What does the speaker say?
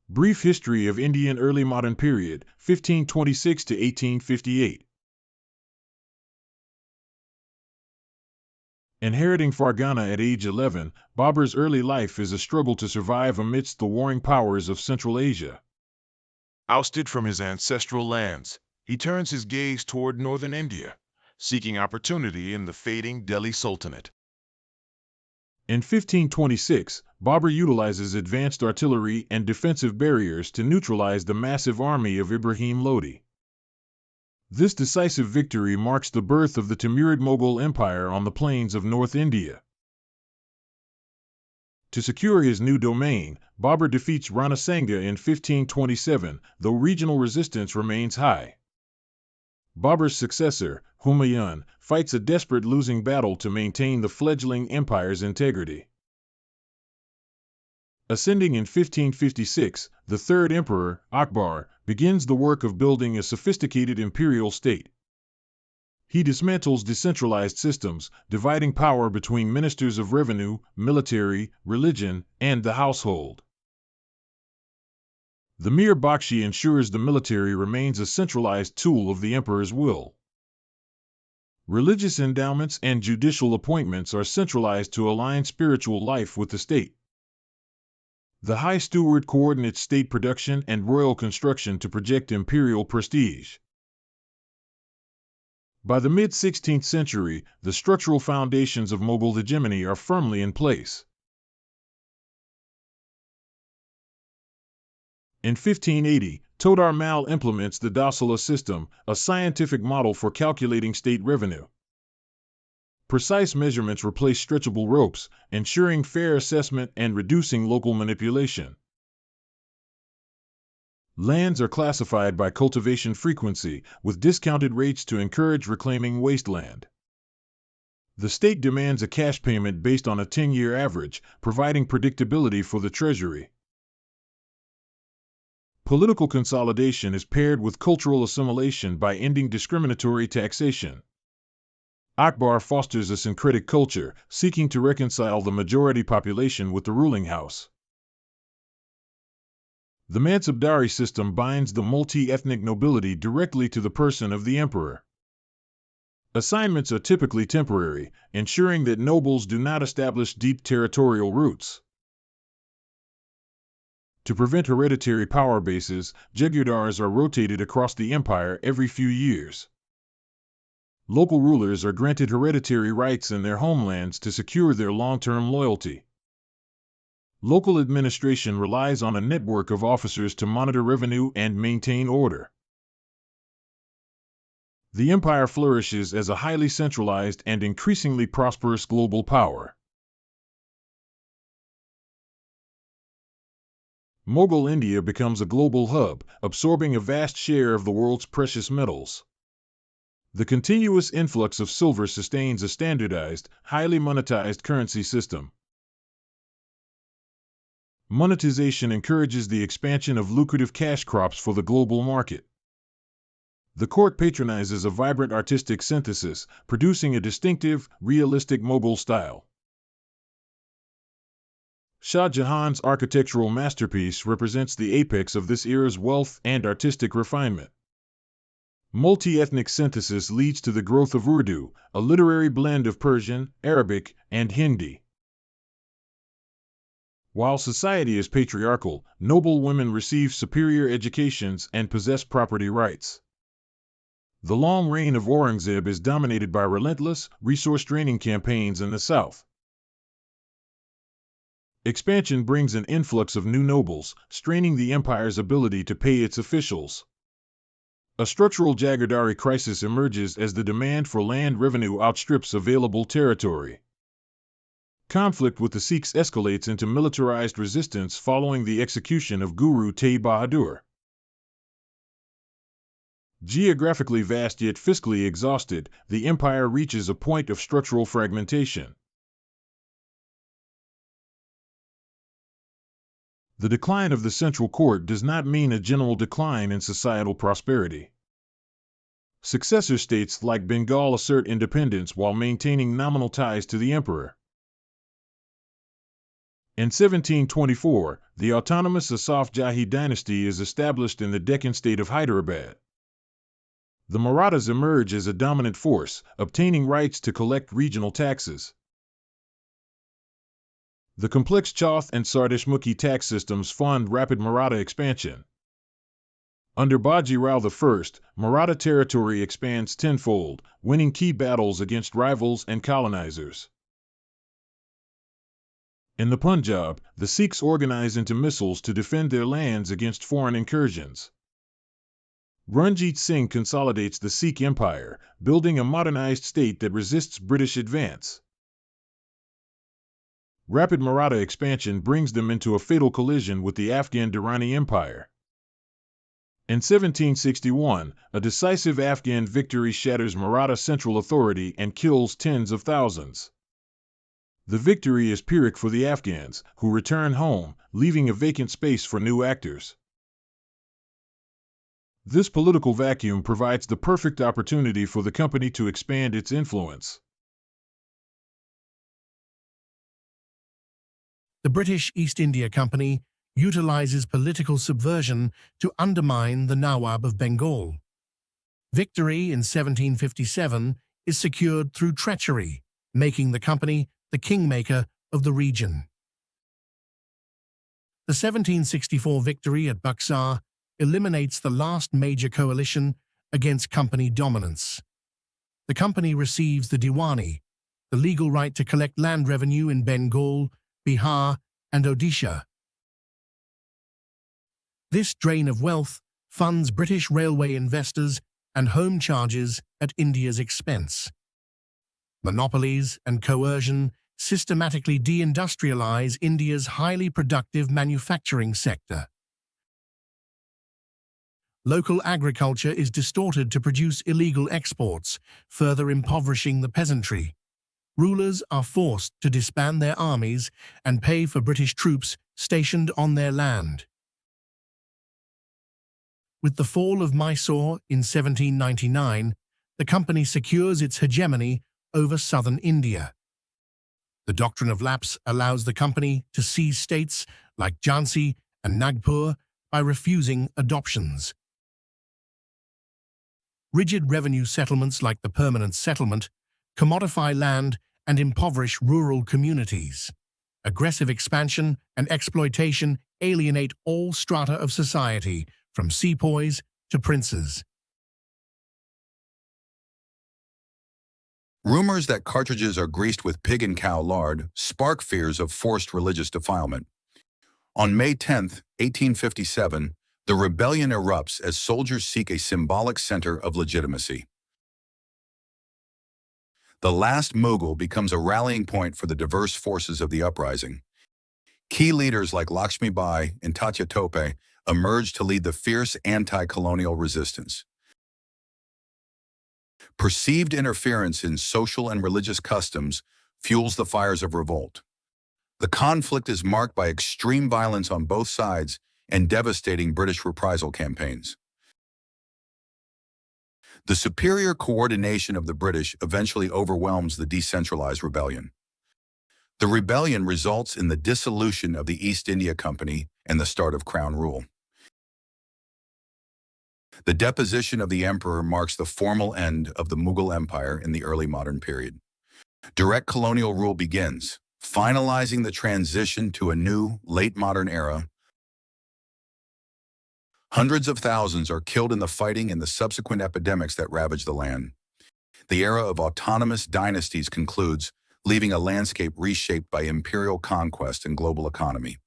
Brief history of Indian early modern period, 1526 to 1858. Inheriting Fargana at age 11, Babur's early life is a struggle to survive amidst the warring powers of Central Asia. Ousted from his ancestral lands, he turns his gaze toward northern India, seeking opportunity in the fading Delhi Sultanate. In 1526, Babur utilizes advanced artillery and defensive barriers to neutralize the massive army of Ibrahim Lodi. This decisive victory marks the birth of the Timurid Mughal Empire on the plains of North India. To secure his new domain, Babur defeats Rana Sanga in 1527, though regional resistance remains high. Babur's successor, Humayun, fights a desperate losing battle to maintain the fledgling empire's integrity. Ascending in 1556, the third emperor, Akbar, begins the work of building a sophisticated imperial state. He dismantles decentralized systems, dividing power between ministers of revenue, military, religion, and the household. The Mir Bakshi ensures the military remains a centralized tool of the emperor's will. Religious endowments and judicial appointments are centralized to align spiritual life with the state. The High Steward coordinates state production and royal construction to project imperial prestige. By the mid-16th century, the structural foundations of Mughal hegemony are firmly in place. In 1580, Todar Mal implements the Dasala system, a scientific model for calculating state revenue. Precise measurements replace stretchable ropes, ensuring fair assessment and reducing local manipulation. Lands are classified by cultivation frequency, with discounted rates to encourage reclaiming wasteland. The state demands a cash payment based on a 10-year average, providing predictability for the treasury. Political consolidation is paired with cultural assimilation by ending discriminatory taxation. Akbar fosters a syncretic culture, seeking to reconcile the majority population with the ruling house. The Mansabdari system binds the multi-ethnic nobility directly to the person of the emperor. Assignments are typically temporary, ensuring that nobles do not establish deep territorial roots. To prevent hereditary power bases, Jagirdars are rotated across the empire every few years. Local rulers are granted hereditary rights in their homelands to secure their long-term loyalty. Local administration relies on a network of officers to monitor revenue and maintain order. The empire flourishes as a highly centralized and increasingly prosperous global power. Mughal India becomes a global hub, absorbing a vast share of the world's precious metals. The continuous influx of silver sustains a standardized, highly monetized currency system. Monetization encourages the expansion of lucrative cash crops for the global market. The court patronizes a vibrant artistic synthesis, producing a distinctive, realistic Mughal style. Shah Jahan's architectural masterpiece represents the apex of this era's wealth and artistic refinement. Multi-ethnic synthesis leads to the growth of Urdu, a literary blend of Persian, Arabic, and Hindi. While society is patriarchal, noble women receive superior educations and possess property rights. The long reign of Aurangzeb is dominated by relentless, resource-draining campaigns in the south. Expansion brings an influx of new nobles, straining the empire's ability to pay its officials. A structural Jagirdari crisis emerges as the demand for land revenue outstrips available territory. Conflict with the Sikhs escalates into militarized resistance following the execution of Guru Tegh Bahadur. Geographically vast yet fiscally exhausted, the empire reaches a point of structural fragmentation. The decline of the central court does not mean a general decline in societal prosperity. Successor states like Bengal assert independence while maintaining nominal ties to the emperor. In 1724, the autonomous Asaf Jahi dynasty is established in the Deccan state of Hyderabad. The Marathas emerge as a dominant force, obtaining rights to collect regional taxes. The complex Chauth and Sardeshmukhi tax systems fund rapid Maratha expansion. Under Baji Rao I, Maratha territory expands tenfold, winning key battles against rivals and colonizers. In the Punjab, the Sikhs organize into missals to defend their lands against foreign incursions. Ranjit Singh consolidates the Sikh Empire, building a modernized state that resists British advance. Rapid Maratha expansion brings them into a fatal collision with the Afghan Durrani Empire. In 1761, a decisive Afghan victory shatters Maratha central authority and kills tens of thousands. The victory is Pyrrhic for the Afghans, who return home, leaving a vacant space for new actors. This political vacuum provides the perfect opportunity for the company to expand its influence. The British East India Company utilizes political subversion to undermine the Nawab of Bengal. Victory in 1757 is secured through treachery, making the company the kingmaker of the region. The 1764 victory at Buxar eliminates the last major coalition against company dominance. The company receives the Diwani, the legal right to collect land revenue in Bengal, Bihar, and Odisha. This drain of wealth funds British railway investors and home charges at India's expense. Monopolies and coercion systematically deindustrialize India's highly productive manufacturing sector. Local agriculture is distorted to produce illegal exports, further impoverishing the peasantry. Rulers are forced to disband their armies and pay for British troops stationed on their land. With the fall of Mysore in 1799, the company secures its hegemony over southern India. The doctrine of lapse allows the company to seize states like Jhansi and Nagpur by refusing adoptions. Rigid revenue settlements like the permanent settlement commodify land and impoverish rural communities. Aggressive expansion and exploitation alienate all strata of society, from sepoys to princes. Rumors that cartridges are greased with pig and cow lard spark fears of forced religious defilement. On May 10, 1857, the rebellion erupts as soldiers seek a symbolic center of legitimacy. The last Mughal becomes a rallying point for the diverse forces of the uprising. Key leaders like Lakshmi Bai and Tatya Tope emerge to lead the fierce anti-colonial resistance. Perceived interference in social and religious customs fuels the fires of revolt. The conflict is marked by extreme violence on both sides and devastating British reprisal campaigns. The superior coordination of the British eventually overwhelms the decentralized rebellion. The rebellion results in the dissolution of the East India Company and the start of Crown rule. The deposition of the emperor marks the formal end of the Mughal Empire in the early modern period. Direct colonial rule begins, finalizing the transition to a new, late modern era. Hundreds of thousands are killed in the fighting and the subsequent epidemics that ravage the land. The era of autonomous dynasties concludes, leaving a landscape reshaped by imperial conquest and global economy.